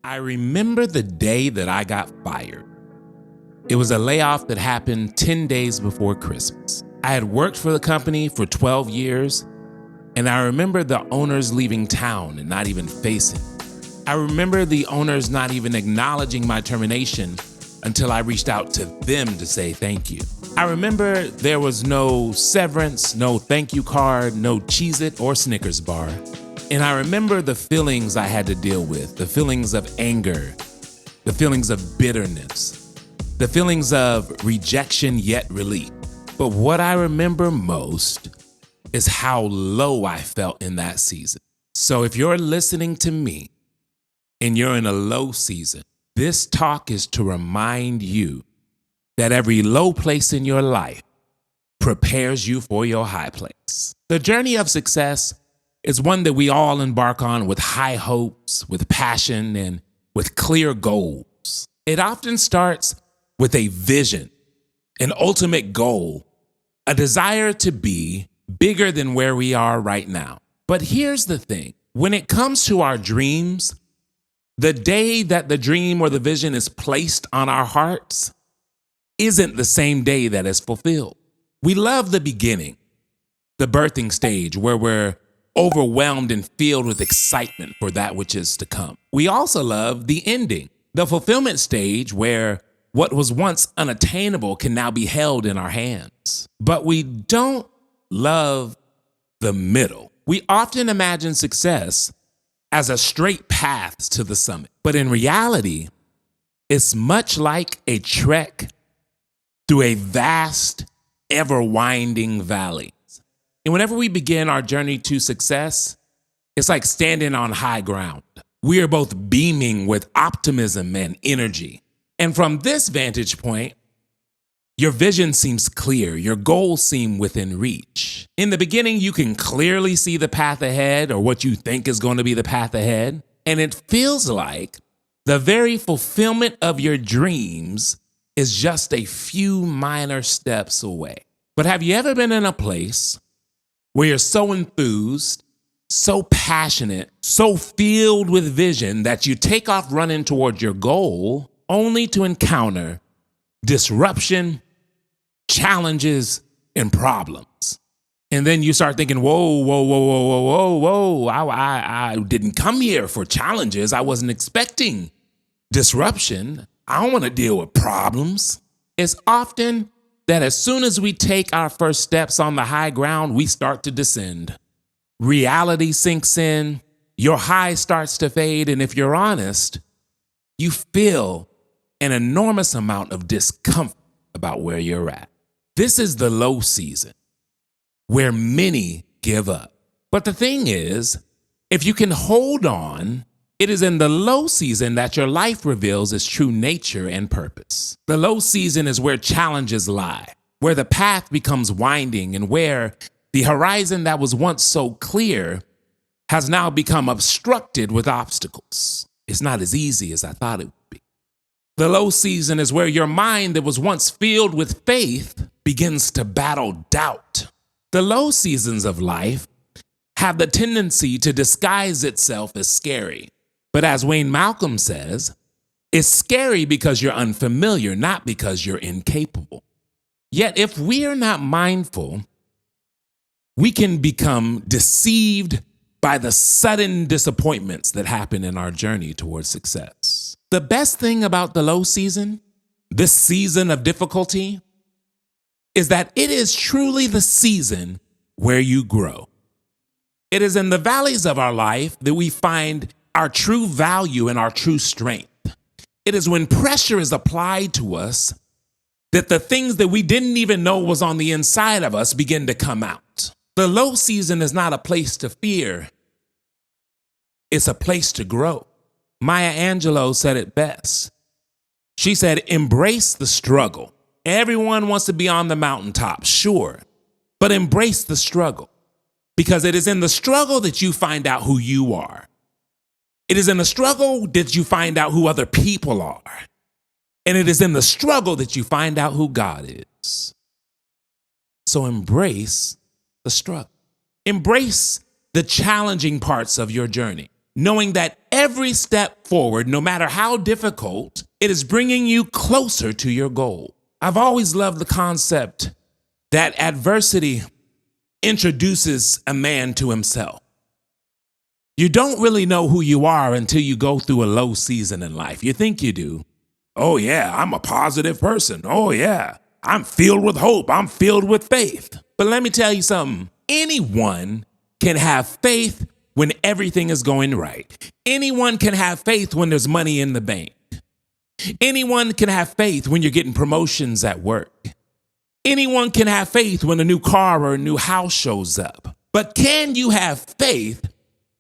I remember the day that I got fired. It was a layoff that happened 10 days before Christmas. I had worked for the company for 12 years, and I remember the owners leaving town and not even facing. I remember the owners not even acknowledging my termination until I reached out to them to say thank you. I remember there was no severance, no thank you card, no Cheez-It or Snickers bar. And I remember the feelings I had to deal with, the feelings of anger, the feelings of bitterness, the feelings of rejection yet relief. But what I remember most is how low I felt in that season. So if you're listening to me and you're in a low season, this talk is to remind you that every low place in your life prepares you for your high place. The journey of success is one that we all embark on with high hopes, with passion, and with clear goals. It often starts with a vision, an ultimate goal, a desire to be bigger than where we are right now. But here's the thing. When it comes to our dreams, the day that the dream or the vision is placed on our hearts isn't the same day that it's fulfilled. We love the beginning, the birthing stage where we're overwhelmed and filled with excitement for that which is to come. We also love the ending, the fulfillment stage where what was once unattainable can now be held in our hands. But we don't love the middle. We often imagine success as a straight path to the summit. But in reality, it's much like a trek through a vast, ever-winding valley. And whenever we begin our journey to success, it's like standing on high ground. We are both beaming with optimism and energy. And from this vantage point, your vision seems clear. Your goals seem within reach. In the beginning, you can clearly see the path ahead or what you think is going to be the path ahead. And it feels like the very fulfillment of your dreams is just a few minor steps away. But have you ever been in a place where you're so enthused, so passionate, so filled with vision that you take off running towards your goal only to encounter disruption, challenges, and problems? And then you start thinking, whoa, I didn't come here for challenges. I wasn't expecting disruption. I don't want to deal with problems. It's often that as soon as we take our first steps on the high ground, we start to descend. Reality sinks in, your high starts to fade, and if you're honest, you feel an enormous amount of discomfort about where you're at. This is the low season where many give up. But the thing is, if you can hold on, it is in the low season that your life reveals its true nature and purpose. The low season is where challenges lie, where the path becomes winding, and where the horizon that was once so clear has now become obstructed with obstacles. It's not as easy as I thought it would be. The low season is where your mind that was once filled with faith begins to battle doubt. The low seasons of life have the tendency to disguise itself as scary. But as Wayne Malcolm says, it's scary because you're unfamiliar, not because you're incapable. Yet if we are not mindful, we can become deceived by the sudden disappointments that happen in our journey towards success. The best thing about the low season, this season of difficulty, is that it is truly the season where you grow. It is in the valleys of our life that we find our true value and our true strength. It is when pressure is applied to us that the things that we didn't even know was on the inside of us begin to come out. The low season is not a place to fear. It's a place to grow. Maya Angelou said it best. She said, embrace the struggle. Everyone wants to be on the mountaintop, sure, but embrace the struggle, because it is in the struggle that you find out who you are. It is in the struggle that you find out who other people are. And it is in the struggle that you find out who God is. So embrace the struggle. Embrace the challenging parts of your journey. knowing that every step forward, no matter how difficult, it is bringing you closer to your goal. I've always loved the concept that adversity introduces a man to himself. You don't really know who you are until you go through a low season in life. You think you do. Oh yeah, I'm a positive person. Oh yeah, I'm filled with hope. I'm filled with faith. But let me tell you something. Anyone can have faith when everything is going right. Anyone can have faith when there's money in the bank. Anyone can have faith when you're getting promotions at work. Anyone can have faith when a new car or a new house shows up. But can you have faith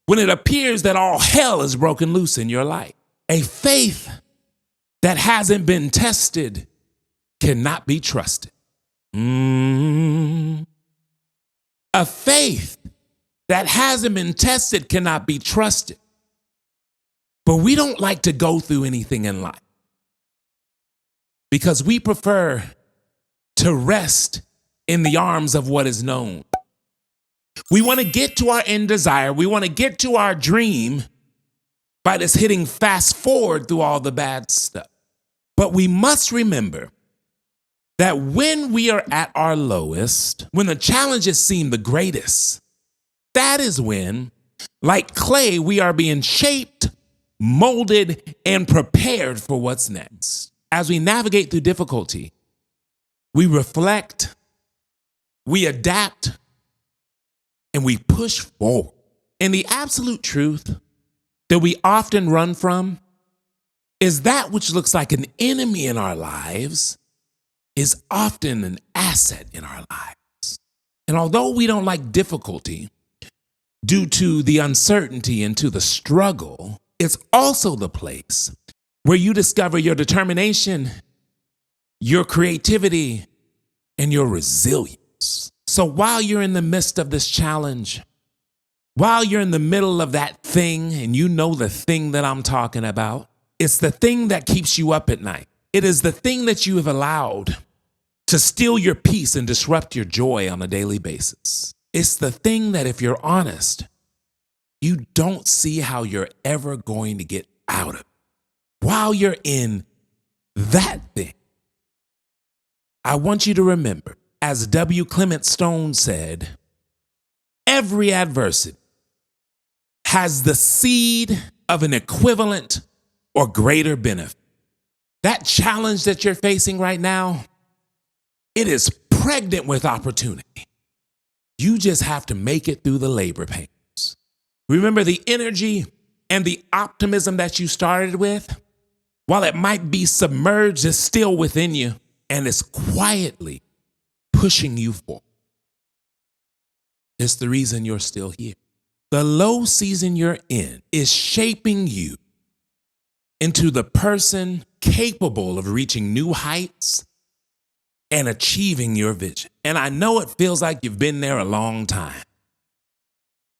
when it appears that all hell is broken loose in your life? A faith that hasn't been tested cannot be trusted. A faith that hasn't been tested cannot be trusted. But we don't like to go through anything in life because we prefer to rest in the arms of what is known. We want to get to our end desire. We want to get to our dream by just hitting fast forward through all the bad stuff. But we must remember that when we are at our lowest, when the challenges seem the greatest, that is when, like clay, we are being shaped, molded, and prepared for what's next. As we navigate through difficulty, we reflect, we adapt, and we push forward. And the absolute truth that we often run from is that which looks like an enemy in our lives is often an asset in our lives. And although we don't like difficulty due to the uncertainty and to the struggle, it's also the place where you discover your determination, your creativity, and your resilience. So while you're in the midst of this challenge, while you're in the middle of that thing, and you know the thing that I'm talking about, it's the thing that keeps you up at night. It is the thing that you have allowed to steal your peace and disrupt your joy on a daily basis. It's the thing that, if you're honest, you don't see how you're ever going to get out of. While you're in that thing, I want you to remember, as W. Clement Stone said, every adversity has the seed of an equivalent or greater benefit. That challenge that you're facing right now, it is pregnant with opportunity. You just have to make it through the labor pains. Remember, the energy and the optimism that you started with, while it might be submerged, is still within you and is quietly pushing you forward. It's the reason you're still here. The low season you're in is shaping you into the person capable of reaching new heights and achieving your vision. And I know it feels like you've been there a long time.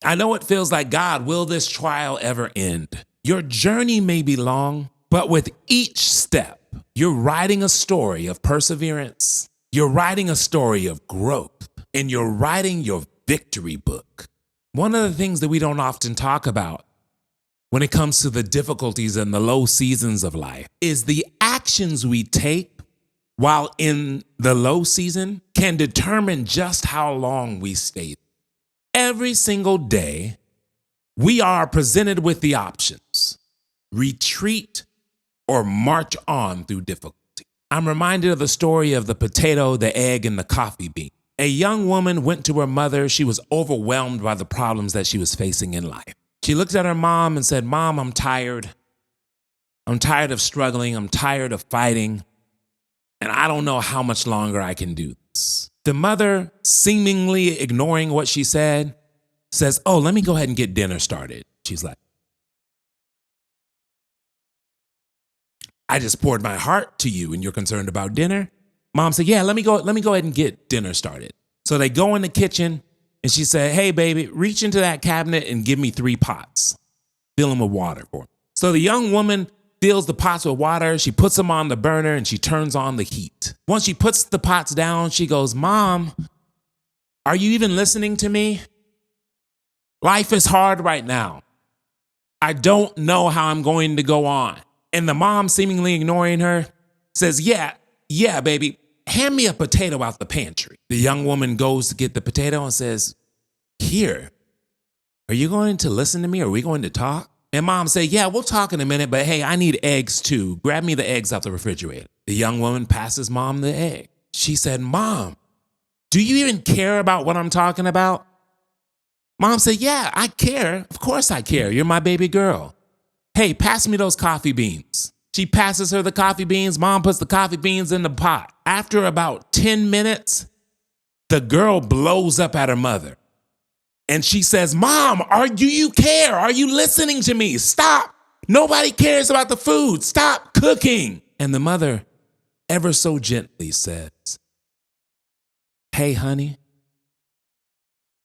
I know it feels like, God, will this trial ever end? Your journey may be long, but with each step, you're writing a story of perseverance. You're writing a story of growth, and you're writing your victory book. One of the things that we don't often talk about when it comes to the difficulties and the low seasons of life is the actions we take while in the low season can determine just how long we stay. Every single day, we are presented with the options: retreat or march on through difficulty. I'm reminded of the story of the potato, the egg, and the coffee bean. A young woman went to her mother. She was overwhelmed by the problems that she was facing in life. She looked at her mom and said, "Mom, I'm tired. I'm tired of struggling. I'm tired of fighting. And I don't know how much longer I can do this." The mother, seemingly ignoring what she said, says, "Oh, let me go ahead and get dinner started." She's like, "I just poured my heart to you and you're concerned about dinner?" Mom said, "Yeah, let me go ahead and get dinner started." So they go in the kitchen and she said, "Hey, baby, reach into that cabinet and give me 3 pots. Fill them with water for me." So the young woman fills the pots with water. She puts them on the burner and she turns on the heat. Once she puts the pots down, she goes, "Mom, are you even listening to me? Life is hard right now. I don't know how I'm going to go on. And the mom, seemingly ignoring her, says, yeah, baby, hand me a potato out the pantry. The young woman goes to get the potato and says, here, are you going to listen to me? Are we going to talk? And mom said, yeah, we'll talk in a minute, but hey, I need eggs too. Grab me the eggs out the refrigerator. The young woman passes mom the egg. She said, Mom, do you even care about what I'm talking about? Mom said, yeah, I care. Of course I care. You're my baby girl. Hey, pass me those coffee beans. She passes her the coffee beans. Mom puts the coffee beans in the pot. After about 10 minutes, the girl blows up at her mother. And she says, Mom, do you care? Are you listening to me? Stop. Nobody cares about the food. Stop cooking. And the mother, ever so gently, says, hey, honey,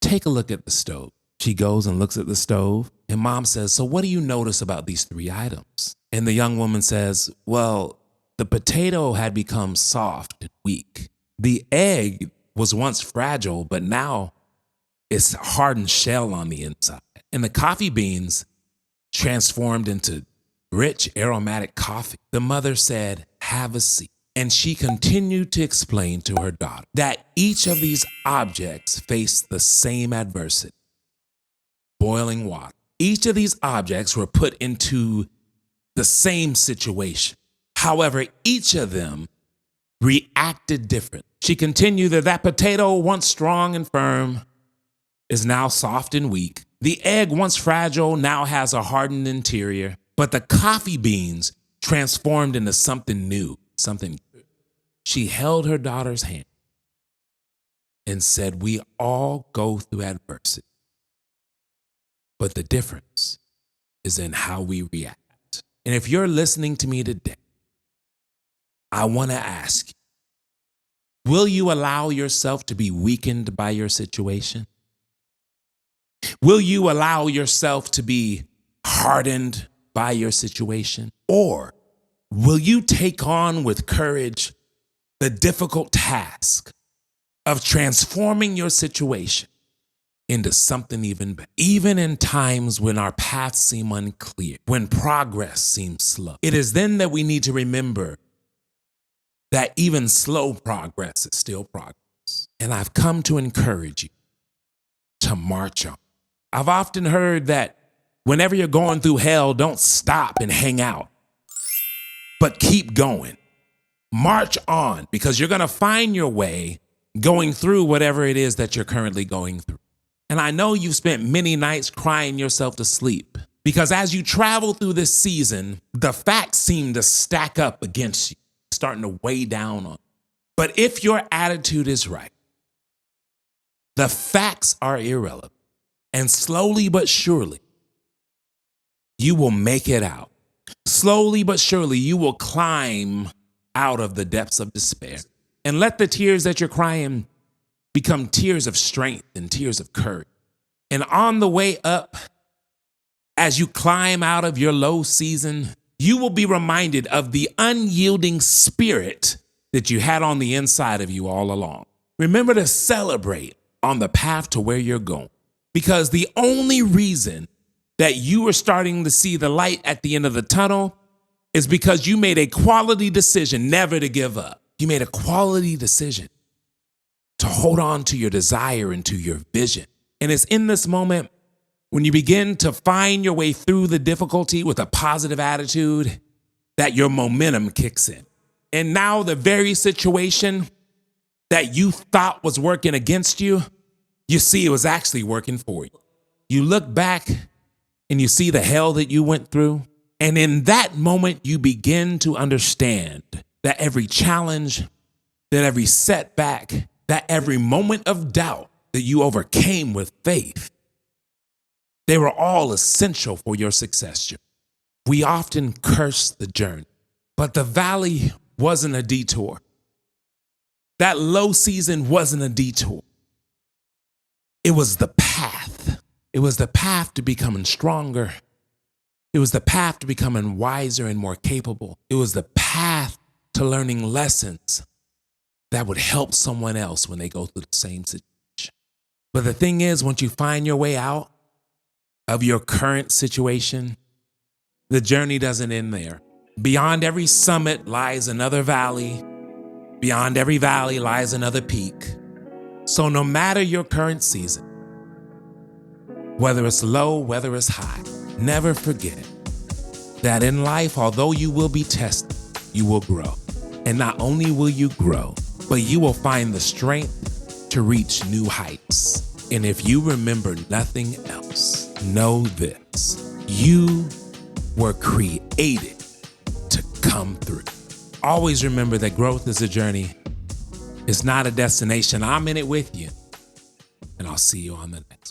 take a look at the stove. She goes and looks at the stove. And mom says, so what do you notice about these 3 items? And the young woman says, well, the potato had become soft and weak. The egg was once fragile, but now it's hardened shell on the inside. And the coffee beans transformed into rich aromatic coffee. The mother said, have a seat. And she continued to explain to her daughter that each of these objects faced the same adversity, boiling water. Each of these objects were put into the same situation. However, each of them reacted different. She continued that potato, once strong and firm, is now soft and weak. The egg, once fragile, now has a hardened interior. But the coffee beans transformed into something new, something good. She held her daughter's hand and said, we all go through adversity, but the difference is in how we react. And if you're listening to me today, I want to ask you, will you allow yourself to be weakened by your situation? Will you allow yourself to be hardened by your situation? Or will you take on with courage the difficult task of transforming your situation into something even better? Even in times when our paths seem unclear, when progress seems slow, it is then that we need to remember that even slow progress is still progress. And I've come to encourage you to march on. I've often heard that whenever you're going through hell, don't stop and hang out, but keep going. March on, because you're going to find your way going through whatever it is that you're currently going through. And I know you've spent many nights crying yourself to sleep, because as you travel through this season, the facts seem to stack up against you, starting to weigh down on you. But if your attitude is right, the facts are irrelevant. And slowly but surely, you will make it out. Slowly but surely, you will climb out of the depths of despair. And let the tears that you're crying become tears of strength and tears of courage. And on the way up, as you climb out of your low season, you will be reminded of the unyielding spirit that you had on the inside of you all along. Remember to celebrate on the path to where you're going. Because the only reason that you are starting to see the light at the end of the tunnel is because you made a quality decision never to give up. You made a quality decision to hold on to your desire and to your vision. And it's in this moment when you begin to find your way through the difficulty with a positive attitude that your momentum kicks in. And now the very situation that you thought was working against you, you see it was actually working for you. You look back and you see the hell that you went through. And in that moment, you begin to understand that every challenge, that every setback, that every moment of doubt that you overcame with faith, they were all essential for your success. We often curse the journey, but the valley wasn't a detour. That low season wasn't a detour. It was the path. It was the path to becoming stronger. It was the path to becoming wiser and more capable. It was the path to learning lessons that would help someone else when they go through the same situation. But the thing is, once you find your way out of your current situation, the journey doesn't end there. Beyond every summit lies another valley. Beyond every valley lies another peak. So no matter your current season, whether it's low, whether it's high, never forget that in life, although you will be tested, you will grow. And not only will you grow, but you will find the strength to reach new heights. And if you remember nothing else, know this: you were created to come through. Always remember that growth is a journey. It's not a destination. I'm in it with you. And I'll see you on the next.